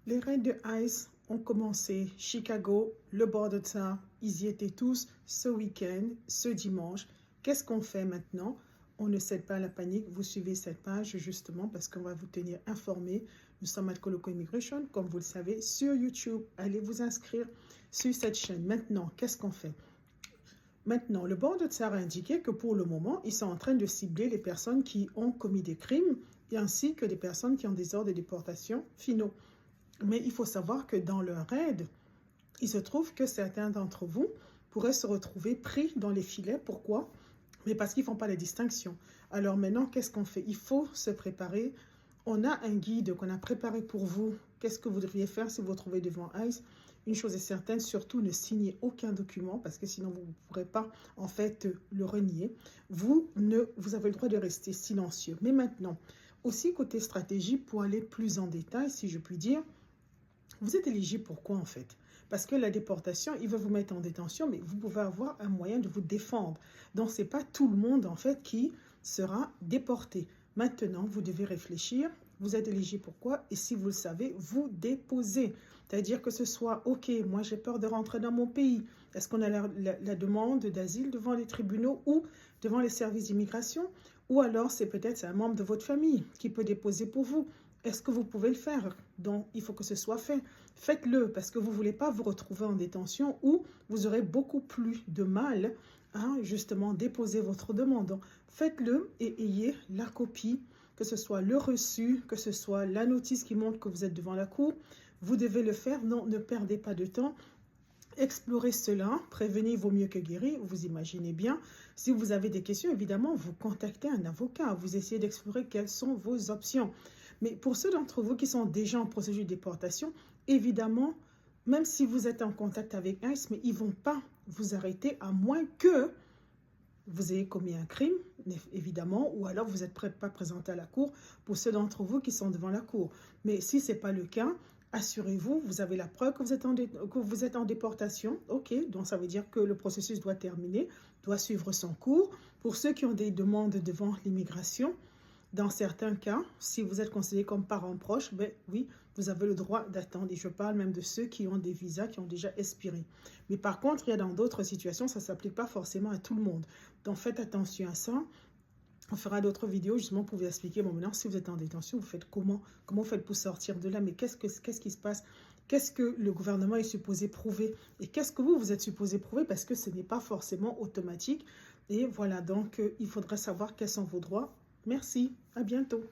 Les raids de ICE ont commencé. Chicago, le bord de Tsar, ils y étaient tous ce week-end, ce dimanche. Qu'est-ce qu'on fait maintenant? On ne cède pas à la panique. Vous suivez cette page justement parce qu'on va vous tenir informés. Nous sommes à Coloco Immigration, comme vous le savez, sur YouTube. Allez vous inscrire sur cette chaîne. Maintenant, qu'est-ce qu'on fait? Maintenant, le bord de Tsar a indiqué que pour le moment, ils sont en train de cibler les personnes qui ont commis des crimes et ainsi que des personnes qui ont des ordres de déportation finaux. Mais il faut savoir que dans leur raid, il se trouve que certains d'entre vous pourraient se retrouver pris dans les filets. Pourquoi? Mais parce qu'ils ne font pas la distinction. Alors maintenant, qu'est-ce qu'on fait? Il faut se préparer. On a un guide qu'on a préparé pour vous. Qu'est-ce que vous devriez faire si vous vous trouvez devant ICE? Une chose est certaine, surtout ne signez aucun document parce que sinon vous ne pourrez pas en fait le renier. Vous avez le droit de rester silencieux. Mais maintenant, aussi côté stratégie, pour aller plus en détail, si je puis dire, vous êtes éligible pourquoi en fait? Parce que la déportation, il va vous mettre en détention, mais vous pouvez avoir un moyen de vous défendre. Donc, ce n'est pas tout le monde en fait qui sera déporté. Maintenant, vous devez réfléchir. Vous êtes éligible pourquoi? Et si vous le savez, vous déposez. C'est-à-dire que ce soit, OK, moi j'ai peur de rentrer dans mon pays. Est-ce qu'on a la demande d'asile devant les tribunaux ou devant les services d'immigration? Ou alors, c'est peut-être un membre de votre famille qui peut déposer pour vous. Est-ce que vous pouvez le faire? Donc, il faut que ce soit fait. Faites-le parce que vous ne voulez pas vous retrouver en détention où vous aurez beaucoup plus de mal à justement déposer votre demande. Faites-le et ayez la copie, que ce soit le reçu, que ce soit la notice qui montre que vous êtes devant la cour. Vous devez le faire. Non, ne perdez pas de temps. Explorez cela, prévenir vaut mieux que guérir, vous imaginez bien. Si vous avez des questions, évidemment, vous contactez un avocat, vous essayez d'explorer quelles sont vos options. Mais pour ceux d'entre vous qui sont déjà en procédure de déportation, évidemment, même si vous êtes en contact avec ICE, mais ils ne vont pas vous arrêter à moins que vous ayez commis un crime, évidemment, ou alors vous n'êtes pas présenté à la cour pour ceux d'entre vous qui sont devant la cour. Mais si ce n'est pas le cas, assurez-vous, vous avez la preuve que vous êtes en déportation. OK, donc ça veut dire que le processus doit terminer, doit suivre son cours. Pour ceux qui ont des demandes devant l'immigration, dans certains cas, si vous êtes considéré comme parent proche, ben oui, vous avez le droit d'attendre. Et je parle même de ceux qui ont des visas qui ont déjà expiré. Mais par contre, il y a dans d'autres situations, ça ne s'applique pas forcément à tout le monde. Donc faites attention à ça. On fera d'autres vidéos justement pour vous expliquer, bon maintenant, si vous êtes en détention, vous faites comment vous faites pour sortir de là, mais qu'est-ce qui se passe? Qu'est-ce que le gouvernement est supposé prouver? Et qu'est-ce que vous êtes supposé prouver? Parce que ce n'est pas forcément automatique. Et voilà, donc il faudrait savoir quels sont vos droits. Merci, à bientôt.